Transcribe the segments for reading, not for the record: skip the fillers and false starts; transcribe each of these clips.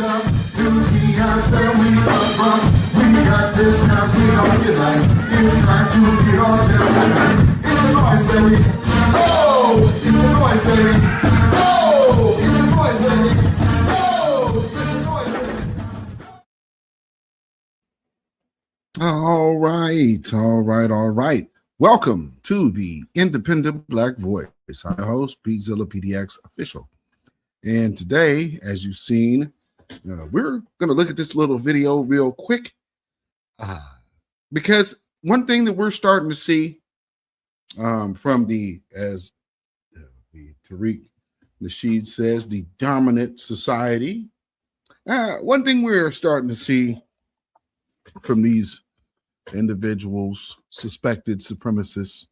up to the eyes where we come from. We got this house, we don't get like. It's time to get on down. It's the noise, baby. Oh, it's the noise, baby. Oh, it's the noise, baby. Oh, it's the noise, baby. All right. Welcome to the Independent Black Voice. I'm your host, beatzillapdx official. And today, as you've seen, we're going to look at this little video real quick because one thing that we're starting to see from the Tariq Nasheed says, the dominant society, one thing we're starting to see from these individuals, suspected supremacists,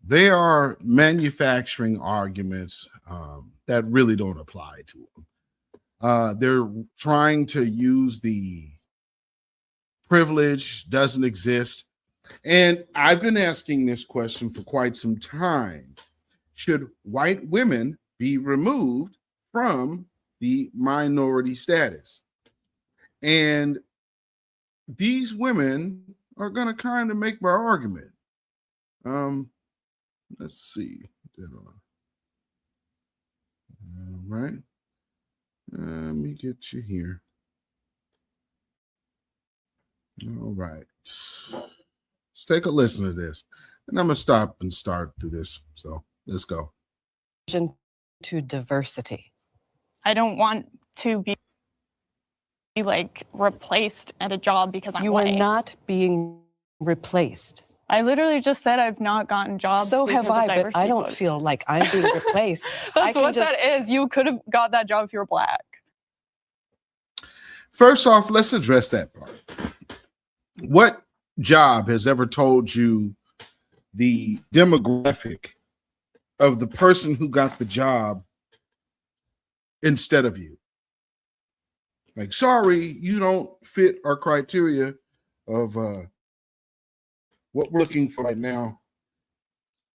they are manufacturing arguments that really don't apply to them. They're trying to use the privilege doesn't exist. And I've been asking this question for quite some time. Should white women be removed from the minority status? And these women are going to kind of make my argument. Let's see. All right. Let me get you here. All right. Let's take a listen to this. And I'm going to stop and start to this. So let's go. To diversity. I don't want to be like replaced at a job because I'm You white. are not being replaced. I literally just said I've not gotten jobs. So because have I, of but diversity I don't quotas. feel like I'm being replaced. That's what that is. You could have got that job if you were black. First off, let's address that part. What job has ever told you the demographic of the person who got the job instead of you? Like, sorry, you don't fit our criteria of what we're looking for right now.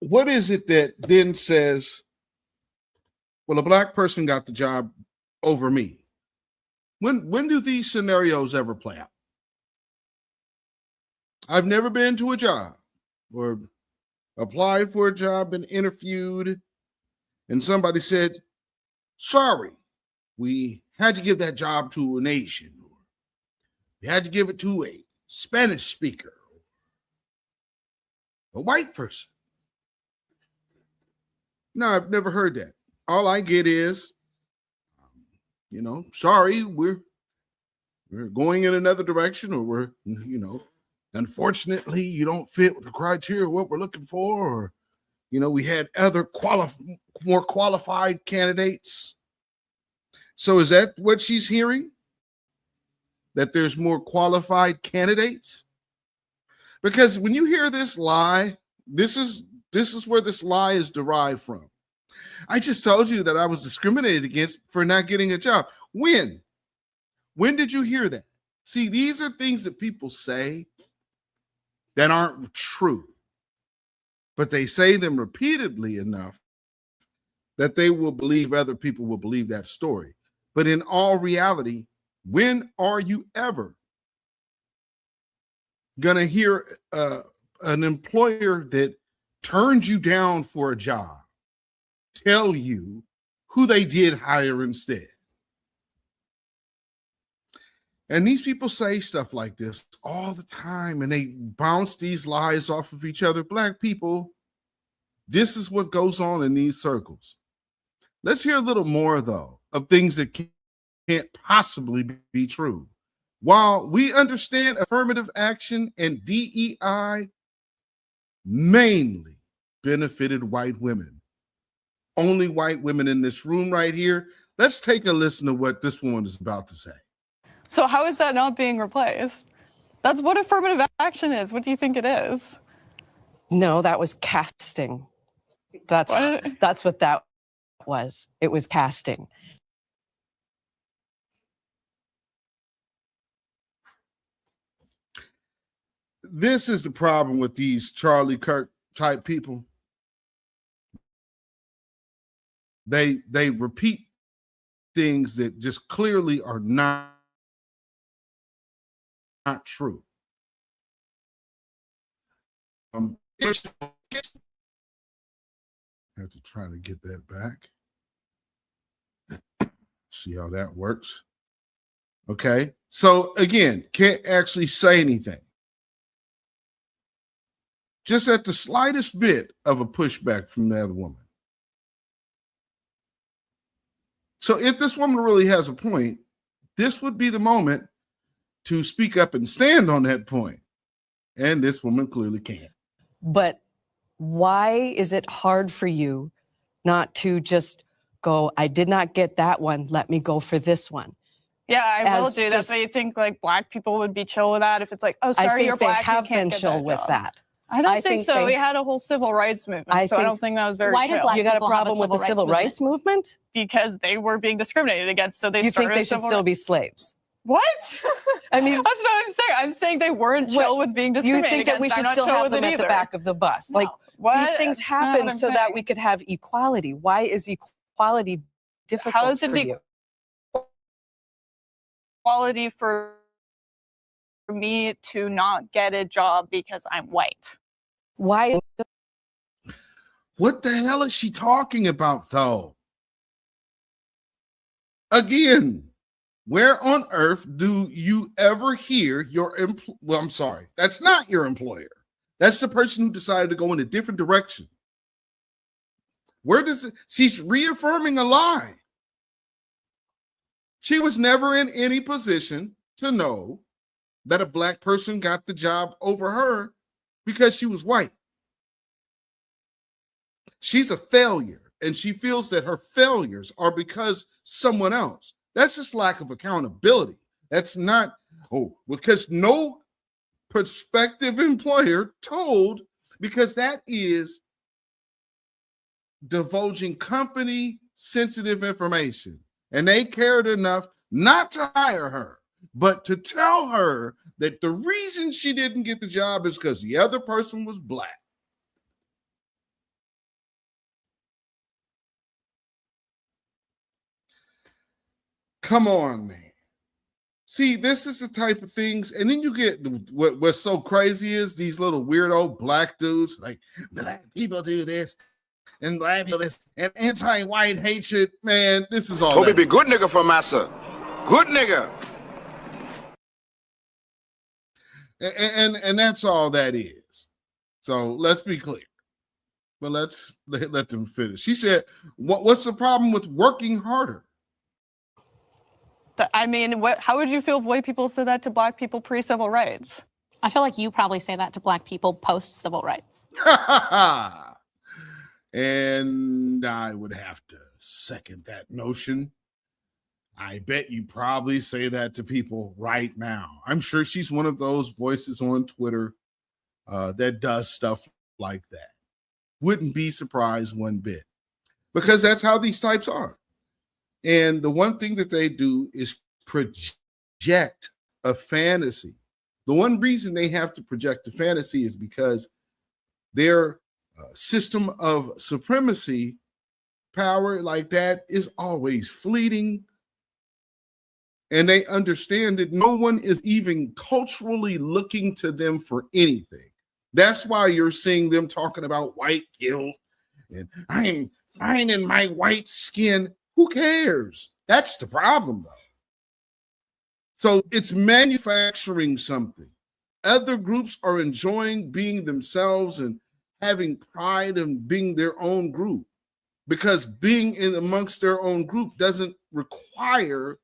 What is it that then says, well, a black person got the job over me? When do these scenarios ever play out? I've never been to a job or applied for a job and interviewed, and somebody said, sorry, we had to give that job to an Asian, or we had to give it to a Spanish speaker, a white person. No, I've never heard that. All I get is, sorry, we're going in another direction, or we're, unfortunately, you don't fit with the criteria of what we're looking for, or, we had other more qualified candidates. So is that what she's hearing? That there's more qualified candidates? Because when you hear this lie, this is where this lie is derived from. I just told you that I was discriminated against for not getting a job. When? When did you hear that? See, these are things that people say that aren't true, but they say them repeatedly enough that they will believe other people will believe that story. But in all reality, when are you ever going to hear an employer that turned you down for a job tell you who they did hire instead? And these people say stuff like this all the time, and they bounce these lies off of each other. Black people, this is what goes on in these circles. Let's hear a little more, though, of things that can't possibly be true. While we understand affirmative action and DEI mainly benefited white women, only white women in this room right here, let's take a listen to what this woman is about to say. So how is that not being replaced? That's what affirmative action is. What do you think it is? No, that was casting. That's what that was. It was casting. This is the problem with these Charlie Kirk type people. They repeat things that just clearly are not true. I have to try to get that back. See how that works. Okay. So again, can't actually say anything. Just at the slightest bit of a pushback from the other woman. So if this woman really has a point, this would be the moment to speak up and stand on that point. And this woman clearly can't. But why is it hard for you not to just go, I did not get that one, let me go for this one? Yeah, I will As do that. just- But you think like black people would be chill with that if it's like, oh, I sorry, think you're they black, you have can't been get chill that with job. that. I don't I think think so. they- We had a whole civil rights movement, I so I think- don't think that was very Why did chill. black You got a people have a problem with the civil civil rights movement? Because they were being discriminated against, so they You started think they a should civil still rights- be slaves? What? I mean, that's not what I'm saying. I'm saying they weren't chill with being you discriminated think that we against. should I'm not still chill have with them it at the either. back of the bus? No. Like What? these things That's not happen what I'm so that saying. we could have equality. Why is equality difficult How is it for you? Equality for me to not get a job because I'm white? Why? What the hell is she talking about, though? Again, where on earth do you ever hear your well, I'm sorry, that's not your employer. That's the person who decided to go in a different direction. Where does it? She's reaffirming a lie. She was never in any position to know that a black person got the job over her because she was white. She's a failure, and she feels that her failures are because someone else. That's just lack of accountability. That's not, because no prospective employer told, because that is divulging company sensitive information. And they cared enough not to hire her, but to tell her that the reason she didn't get the job is because the other person was black. Come on, man. See, this is the type of things, and then you get what's so crazy is these little weirdo black dudes, like black people do this, and black people this, and anti-white hatred. Man, this is all. Toby be good nigga for massa, good nigga, and that's all that is. So let's be clear, but let's let them finish. She said, "What's the problem with working harder?" I mean, how would you feel if white people said that to black people pre-civil rights? I feel like you probably say that to black people post-civil rights. And I would have to second that notion. I bet you probably say that to people right now. I'm sure she's one of those voices on Twitter that does stuff like that. Wouldn't be surprised one bit, because that's how these types are. And the one thing that they do is project a fantasy. The one reason they have to project a fantasy is because their system of supremacy, power like that, is always fleeting. And they understand that no one is even culturally looking to them for anything. That's why you're seeing them talking about white guilt and I'm finding my white skin. Who cares? That's the problem, though. So it's manufacturing something. Other groups are enjoying being themselves and having pride in being their own group, because being in amongst their own group doesn't require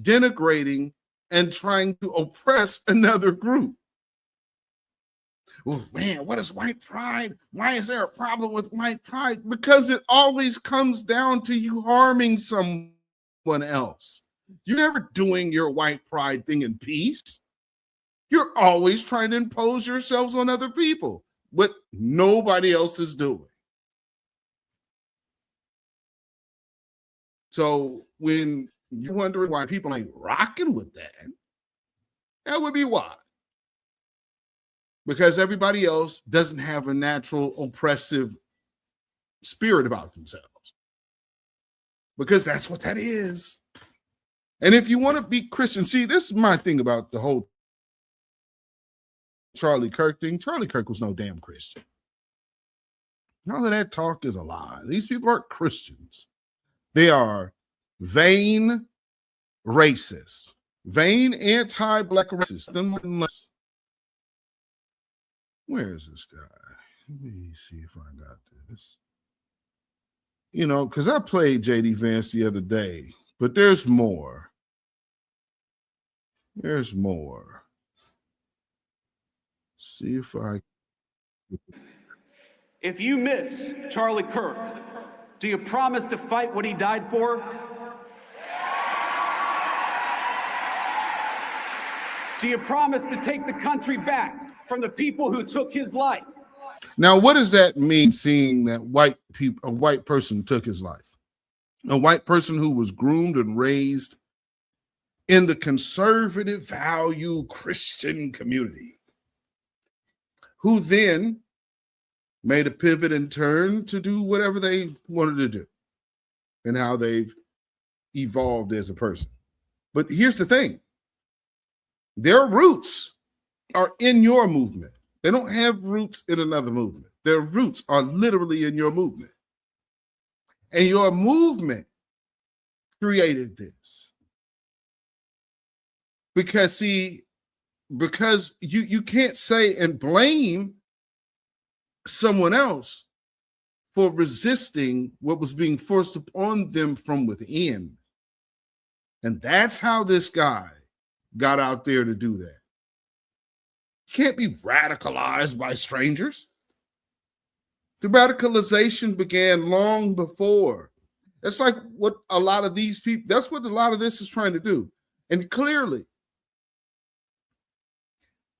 denigrating and trying to oppress another group. Oh man, what is white pride? Why is there a problem with white pride? Because it always comes down to you harming someone else. You're never doing your white pride thing in peace. You're always trying to impose yourselves on other people, what nobody else is doing. So when you're wondering why people ain't rocking with that would be why. Because everybody else doesn't have a natural oppressive spirit about themselves. because that's what that is. And if you want to be Christian, see, this is my thing about the whole Charlie Kirk thing. Charlie Kirk was no damn Christian. All of that talk is a lie. These people aren't Christians. They are vain racists, vain anti-black racists. Where is this guy? Let me see if I got this. You know, because I played JD Vance the other day, but there's more. There's more. See if I. If you miss Charlie Kirk, do you promise to fight what he died for? Do you promise to take the country back from the people who took his life? Now, what does that mean, seeing that a white person took his life? A white person who was groomed and raised in the conservative value Christian community, who then made a pivot and turn to do whatever they wanted to do and how they've evolved as a person. But here's the thing. Their roots are in your movement. They don't have roots in another movement. Their roots are literally in your movement. And your movement created this. Because, see, because you can't say and blame someone else for resisting what was being forced upon them from within. And that's how this guy got out there to do that. You can't be radicalized by strangers. The radicalization began long before. That's like what a lot of these people, that's what a lot of this is trying to do. And clearly,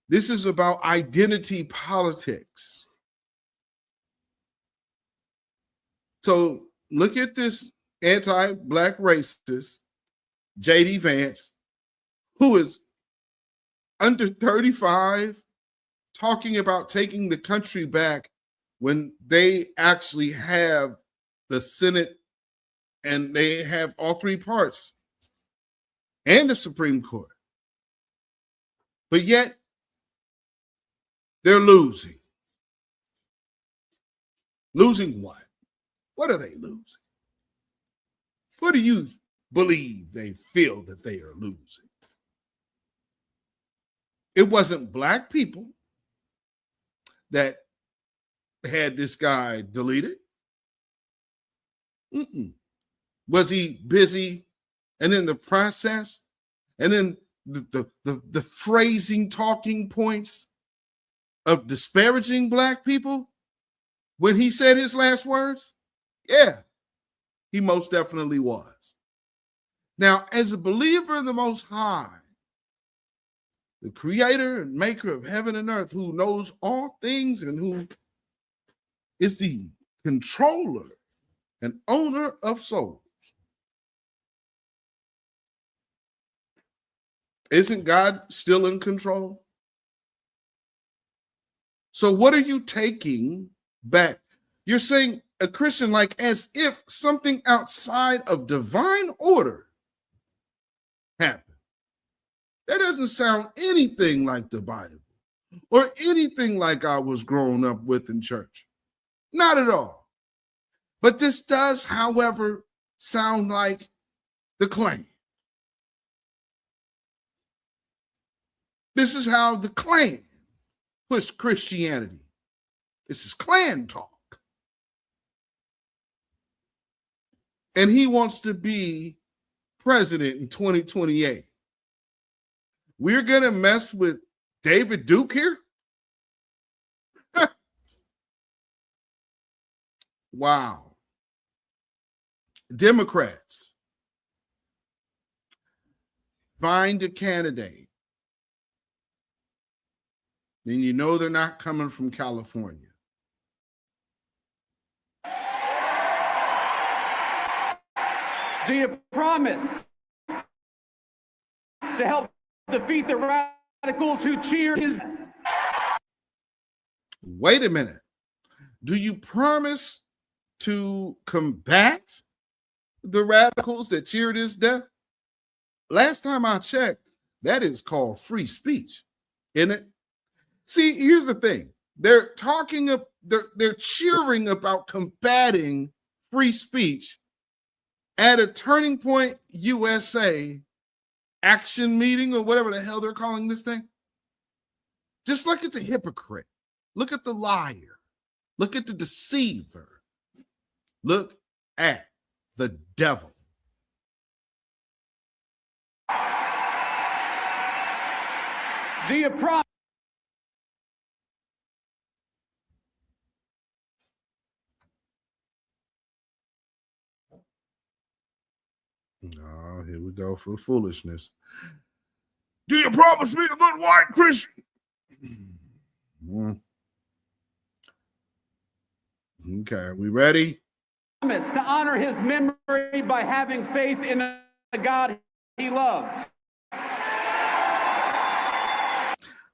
this is about identity politics. So look at this anti-black racist, JD Vance, who is under 35, talking about taking the country back when they actually have the Senate and they have all three parts and the Supreme Court. But yet, they're losing. Losing what? What are they losing? What do you believe they feel that they are losing? It wasn't black people that had this guy deleted. Was he busy and in the process and in the phrasing, talking points of disparaging black people when he said his last words? Yeah, he most definitely was. Now, as a believer in the Most High, the creator and maker of heaven and earth, who knows all things and who is the controller and owner of souls, isn't God still in control? So what are you taking back? You're saying a Christian like as if something outside of divine order happened. That doesn't sound anything like the Bible or anything like I was growing up with in church. Not at all. But this does, however, sound like the Klan. This is how the Klan pushed Christianity. This is Klan talk. And he wants to be president in 2028. We're going to mess with David Duke here? Wow. Democrats, find a candidate. Then you know they're not coming from California. Do you promise to help defeat the radicals who cheer his... Wait a minute. Do you promise to combat the radicals that cheered his death? Last time I checked, that is called free speech, isn't it? See, here's the thing. They're cheering about combating free speech at a Turning Point USA action meeting or whatever the hell they're calling this thing. Just look at the hypocrite. Look at the liar. Look at the deceiver. Look at the devil. Do you promise? Oh, here we go for foolishness. Do you promise me a good white Christian? Okay, are we ready? To honor his memory by having faith in the God he loved.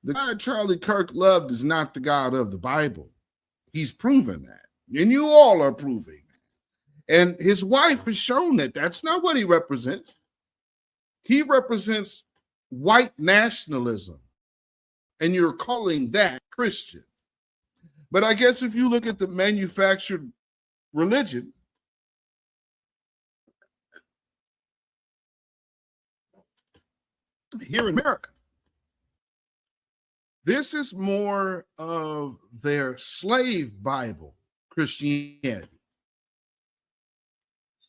The God Charlie Kirk loved is not the God of the Bible. He's proven that. And you all are proving that. And his wife has shown that that's not what he represents. He represents white nationalism. And you're calling that Christian. But I guess if you look at the manufactured religion, here in America, this is more of their slave Bible, Christianity.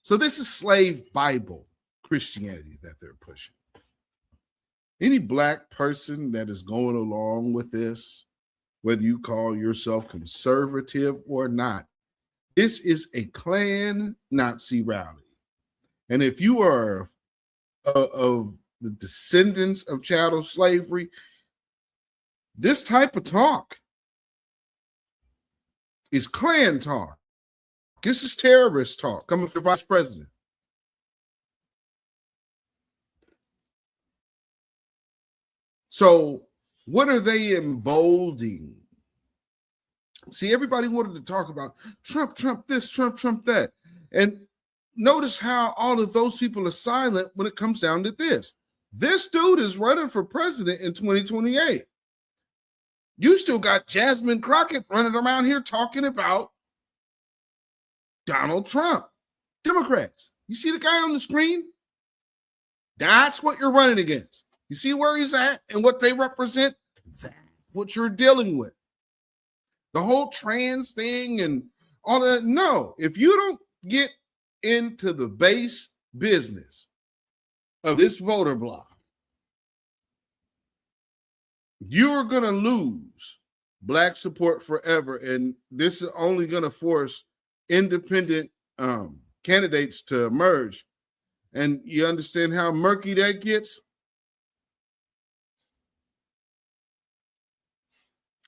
So this is slave Bible Christianity that they're pushing. Any black person that is going along with this, whether you call yourself conservative or not, this is a Klan Nazi rally. And if you are of the descendants of chattel slavery, this type of talk is Klan talk. This is terrorist talk coming from the vice president. So what are they emboldening? See, everybody wanted to talk about Trump, Trump this, Trump, Trump that. And notice how all of those people are silent when it comes down to this. This dude is running for president in 2028. You still got Jasmine Crockett running around here talking about Donald Trump. Democrats. You see the guy on the screen? That's what you're running against. You see where he's at and what they represent? That's what you're dealing with. The whole trans thing and all that. No, if you don't get into the base business of this voter block, you're going to lose black support forever. And this is only going to force independent candidates to emerge. And you understand how murky that gets?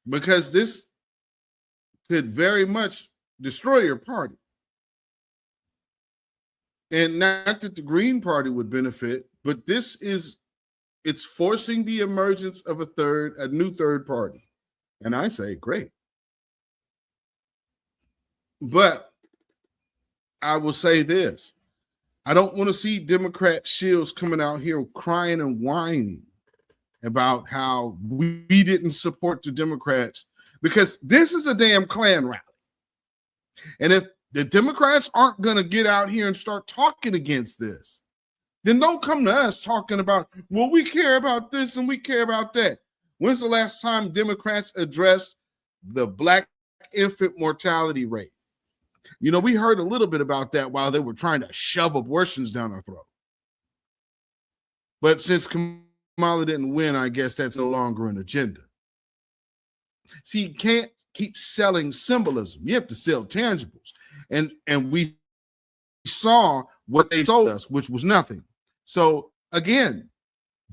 Because this could very much destroy your party. And not that the Green Party would benefit, but it's forcing the emergence of a new third party. And I say, great. But I will say this. I don't want to see Democrat shills coming out here crying and whining about how we didn't support the Democrats, because this is a damn Klan rally. And if the Democrats aren't going to get out here and start talking against this, then don't come to us talking about, well, we care about this and we care about that. When's the last time Democrats addressed the black infant mortality rate? You know, we heard a little bit about that while they were trying to shove abortions down our throat. But since Kamala didn't win, I guess that's no longer an agenda. See, you can't keep selling symbolism. You have to sell tangibles. And we saw what they sold us, which was nothing. So again,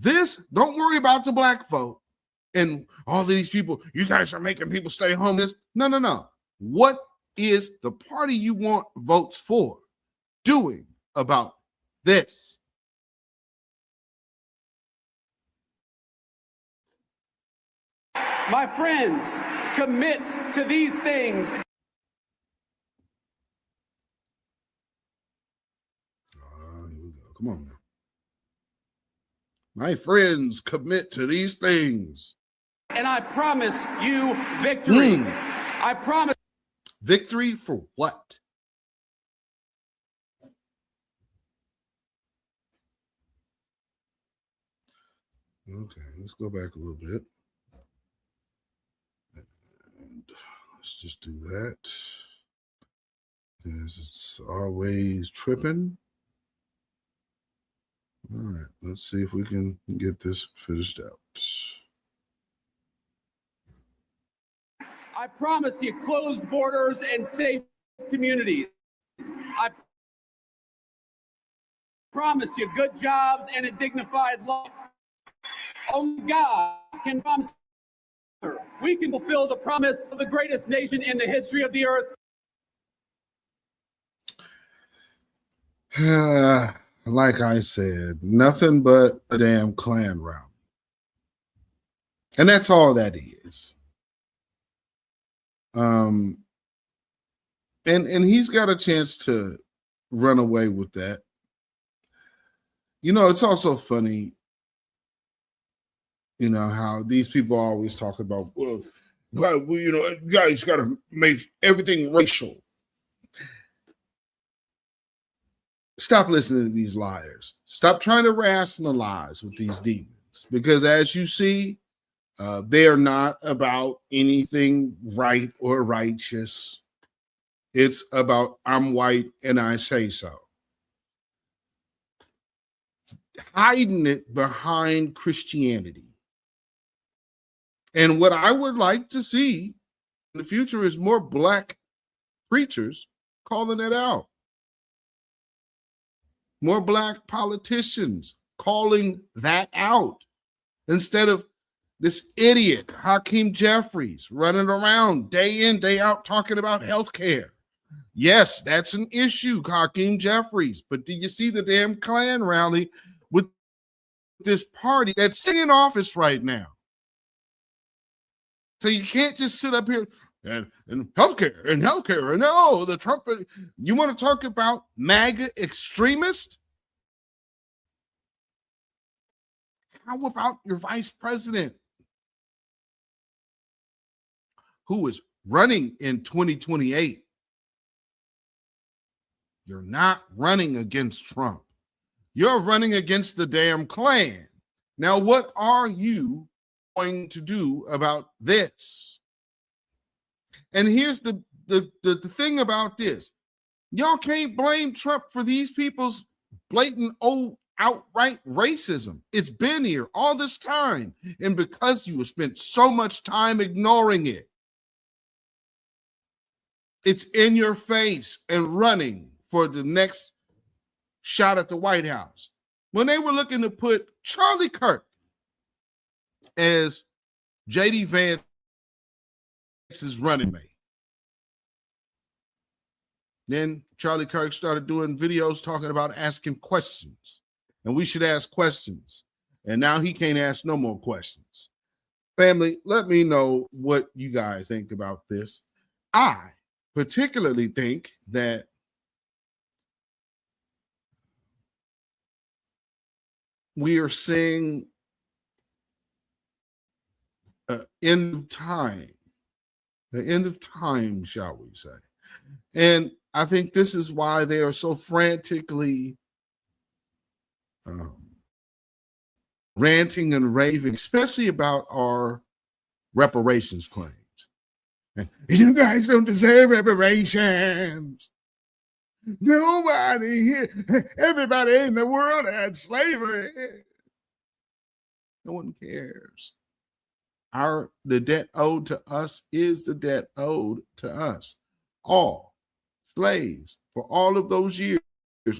don't worry about the black vote and all these people, you guys are making people stay homeless. No. What is the party you want votes for doing about this? My friends, commit to these things. Come on now. My friends commit to these things. And I promise you victory. I promise. Victory for what? Okay, let's go back a little bit. And let's just do that. Because it's always tripping. All right, let's see if we can get this finished out. I promise you closed borders and safe communities. I promise you good jobs and a dignified life. Only God can promise. We can fulfill the promise of the greatest nation in the history of the earth. Like I said, nothing but a damn Klan rally. And that's all that is. And he's got a chance to run away with that. You know, it's also funny, you know, how these people always talk about, well, you know, guys got to make everything racial. Stop listening to these liars. Stop trying to rationalize with these demons, because as you see, they are not about anything right or righteous. It's about I'm white and I say so. Hiding it behind Christianity. And what I would like to see in the future is more black preachers calling it out. More black politicians calling that out, instead of this idiot Hakeem Jeffries running around day in, day out talking about health care. Yes, that's an issue, Hakeem Jeffries. But do you see the damn Klan rally with this party that's in office right now? So you can't just sit up here and healthcare. And no, the Trump. You want to talk about MAGA extremists? How about your vice president, who is running in 2028? You're not running against Trump. You're running against the damn Klan. Now, what are you going to do about this? And here's the thing about this. Y'all can't blame Trump for these people's blatant, outright racism. It's been here all this time. And because you have spent so much time ignoring it, it's in your face and running for the next shot at the White House. When they were looking to put Charlie Kirk as J.D. Vance's running mate, then Charlie Kirk started doing videos talking about asking questions. And we should ask questions. And now he can't ask no more questions. Family, let me know what you guys think about this. I particularly think that we are seeing an end of time. The end of time, shall we say. And I think this is why they are so frantically ranting and raving, especially about our reparations claims. You guys don't deserve reparations. Nobody here, everybody in the world had slavery. No one cares. The debt owed to us is the debt owed to us. All slaves for all of those years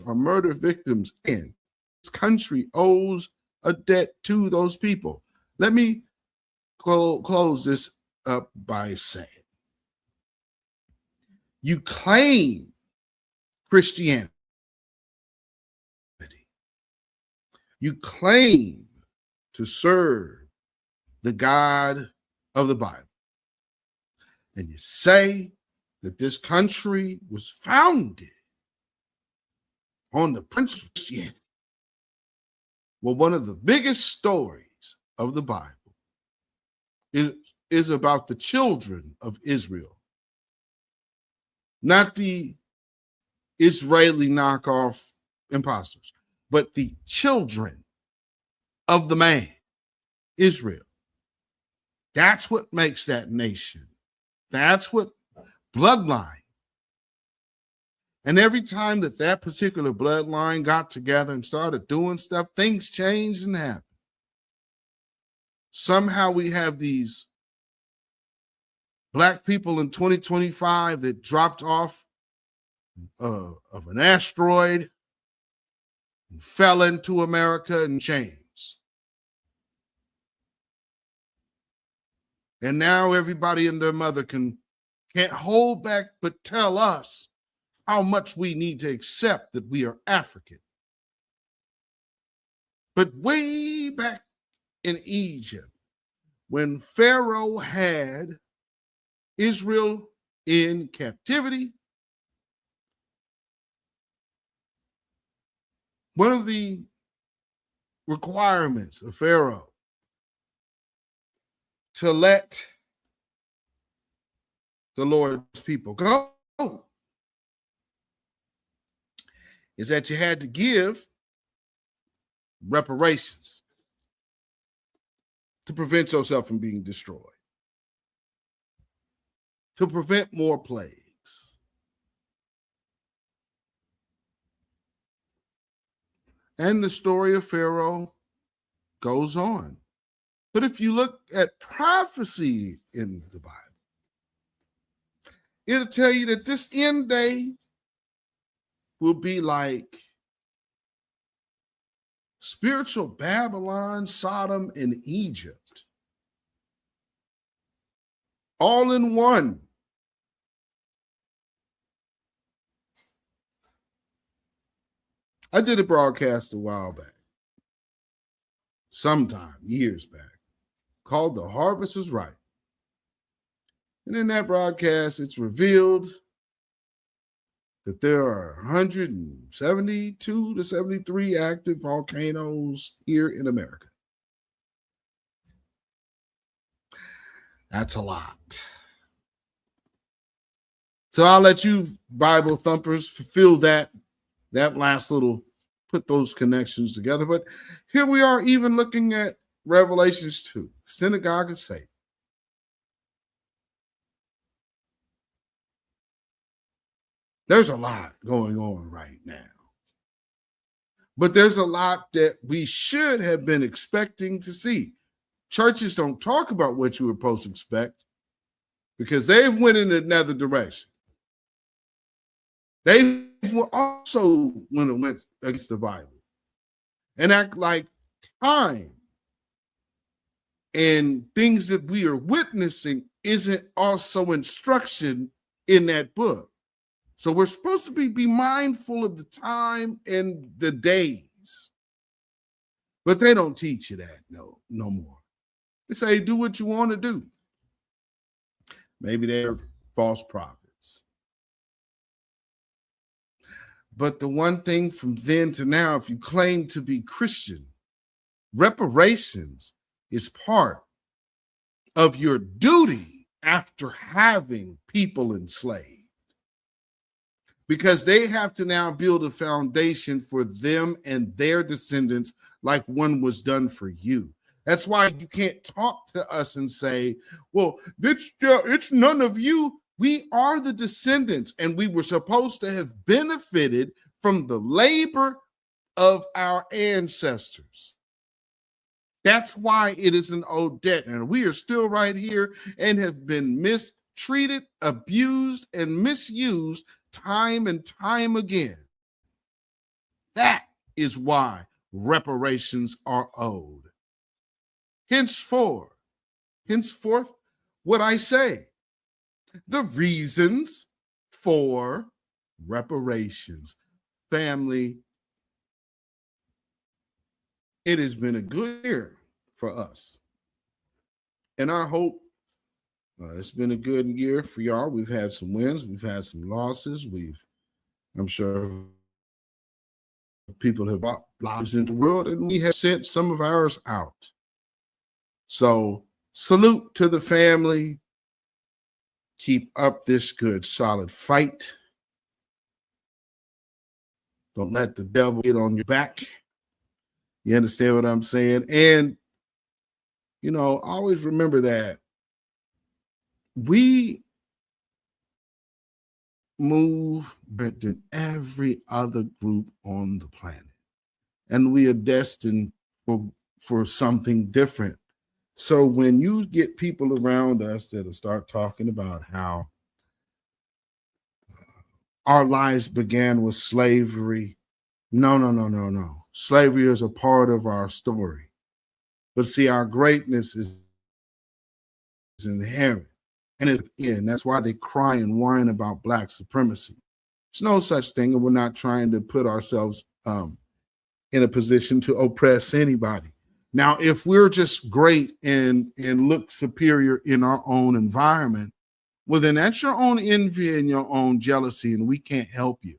are murder victims, and this country owes a debt to those people. Let me close this up by saying, you claim Christianity. You claim to serve the God of the Bible. And you say that this country was founded on the principle of Christianity. Well, one of the biggest stories of the Bible is about the children of Israel, not the Israeli knockoff imposters, but the children of the man, Israel. That's what makes that nation. That's what bloodline. And every time that particular bloodline got together and started doing stuff, things changed and happened. Somehow we have these black people in 2025 that dropped off of an asteroid and fell into America in chains. And now everybody and their mother can't hold back but tell us how much we need to accept that we are African. But way back in Egypt, when Pharaoh had Israel in captivity, one of the requirements of Pharaoh to let the Lord's people go is that you had to give reparations to prevent yourself from being destroyed, to prevent more plagues. And the story of Pharaoh goes on. But if you look at prophecy in the Bible, it'll tell you that this end day will be like spiritual Babylon, Sodom, and Egypt, all in one. I did a broadcast a while back, sometime, years back, called The Harvest is Ripe. And in that broadcast, it's revealed that there are 172 to 73 active volcanoes here in America. That's a lot. So I'll let you Bible thumpers fulfill that last little, put those connections together. But here we are even looking at Revelations 2, the synagogue of Satan. There's a lot going on right now. But there's a lot that we should have been expecting to see. Churches don't talk about what you were supposed to expect because they've went in another direction. They also went against the Bible and act like time and things that we are witnessing isn't also instruction in that book. So we're supposed to be mindful of the time and the days. But they don't teach you that no more. They say, do what you want to do. Maybe they're false prophets. But the one thing from then to now, if you claim to be Christian, reparations is part of your duty after having people enslaved. Because they have to now build a foundation for them and their descendants like one was done for you. That's why you can't talk to us and say, well, it's none of you. We are the descendants, and we were supposed to have benefited from the labor of our ancestors. That's why it is an old debt, and we are still right here and have been mistreated, abused, and misused time and time again. That is why reparations are owed. Henceforth, what I say, the reasons for reparations. Family, it has been a good year for us. And I hope it's been a good year for y'all. We've had some wins. We've had some losses. I'm sure people have brought lives into the world, and we have sent some of ours out. So salute to the family. Keep up this good, solid fight. Don't let the devil get on your back. You understand what I'm saying? And, you know, always remember that we move better than every other group on the planet. And we are destined for something different. So when you get people around us that'll start talking about how our lives began with slavery, no. Slavery is a part of our story. But see, our greatness is inherent. And it's in. That's why they cry and whine about Black supremacy. There's no such thing, and we're not trying to put ourselves in a position to oppress anybody. Now, if we're just great and look superior in our own environment, well, then that's your own envy and your own jealousy, and we can't help you.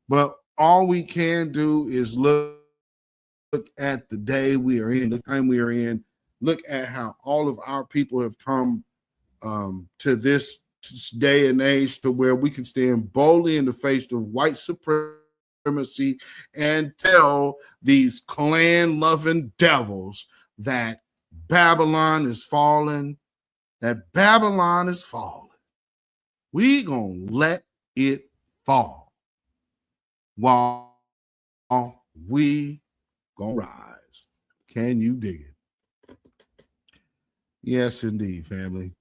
But all we can do is look at the day we are in, the time we are in, look at how all of our people have come to this day and age to where we can stand boldly in the face of white supremacy and tell these clan-loving devils that Babylon is falling, that Babylon is falling. We gonna let it fall while we gonna rise. Can you dig it? Yes, indeed, family.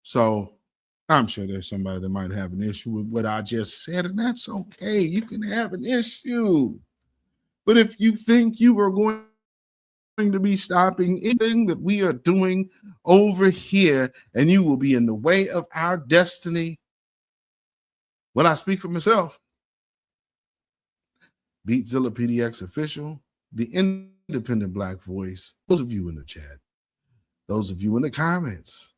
So I'm sure there's somebody that might have an issue with what I just said, and that's okay. You can have an issue. But if you think you are going to be stopping anything that we are doing over here, and you will be in the way of our destiny, well, I speak for myself. beatzillapdx official, the independent Black voice, those of you in the chat, those of you in the comments,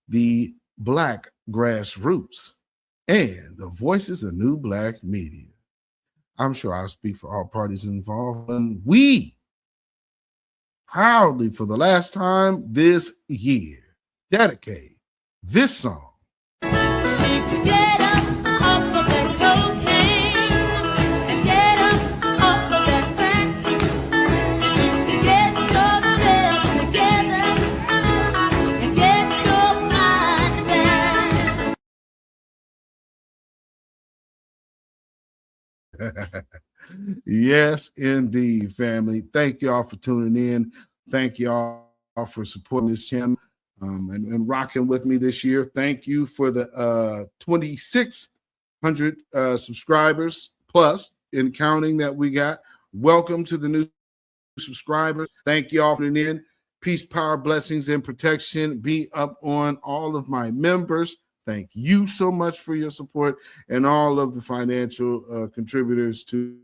the Black grassroots, and the voices of new Black media. I'm sure I speak for all parties involved, and we proudly, for the last time this year, dedicate this song. Get up off of that cocaine and get up off of that crack. Get yourself together and get your mind back. Yes, indeed, family. Thank y'all for tuning in. Thank y'all for supporting this channel and rocking with me this year. Thank you for the 2,600 subscribers plus in counting that we got. Welcome to the new subscribers. Thank y'all for tuning in. Peace, power, blessings, and protection be up on all of my members. Thank you so much for your support and all of the financial contributors to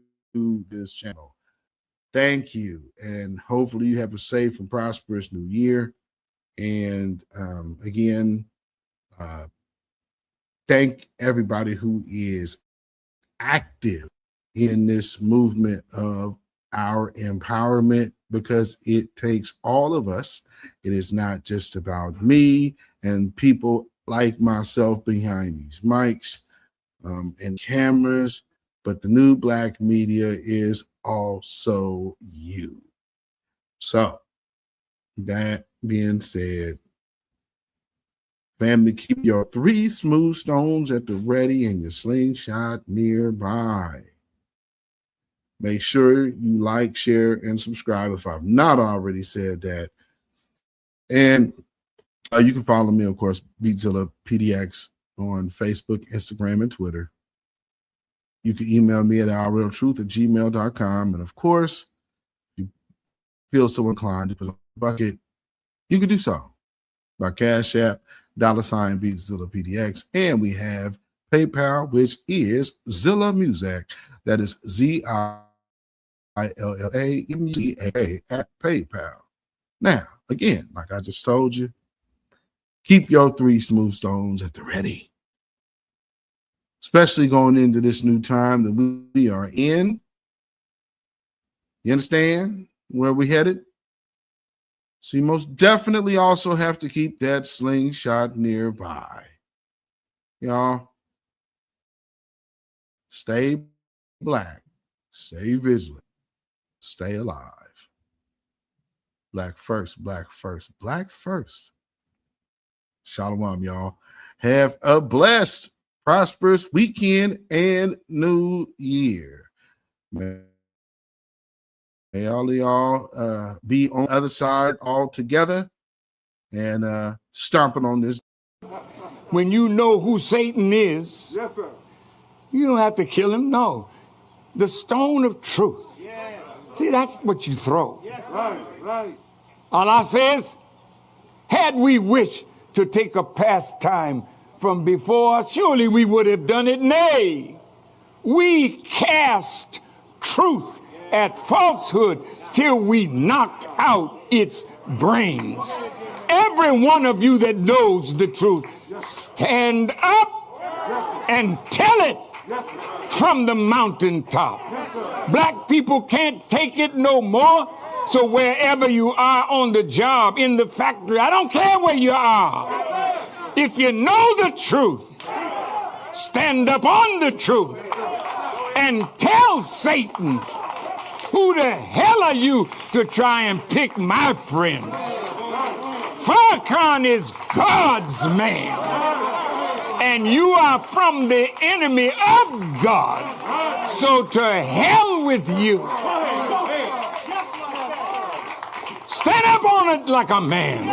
this channel. Thank you. And hopefully you have a safe and prosperous new year. And again, thank everybody who is active in this movement of our empowerment, because it takes all of us. It is not just about me and people like myself behind these mics and cameras, but the new Black media is also you. So that being said, family, keep your 3 smooth stones at the ready and your slingshot nearby. Make sure you like, share, and subscribe if I've not already said that. And you can follow me, of course, beatzillapdx on Facebook, Instagram, and Twitter. You can email me at ourrealtruth@gmail.com. And of course, if you feel so inclined to put a bucket, you can do so by CashApp, $beatzillapdx. And we have PayPal, which is Zilla Music. That is ZILLAMUZA at PayPal. Now, again, like I just told you, keep your 3 smooth stones at the ready. especially going into this new time that we are in. You understand where we headed? So you most definitely also have to keep that slingshot nearby. Y'all, stay black, stay vigilant, stay alive. Black first, black first, black first. Shalom, y'all. Have a blessed, prosperous weekend and new year. May all of y'all be on the other side all together and stomping on this. When you know who Satan is, yes, sir, you don't have to kill him. No. The stone of truth. Yes. See, that's what you throw. Yes. Right. Allah says, had we wished to take a pastime from before, surely we would have done it. Nay, we cast truth at falsehood till we knock out its brains. Every one of you that knows the truth, stand up and tell it from the mountaintop. Black people can't take it no more. So wherever you are on the job, in the factory, I don't care where you are. If you know the truth, stand up on the truth and tell Satan, who the hell are you to try and pick my friends? Farrakhan is God's man, and you are from the enemy of God. So to hell with you. Stand up on it like a man.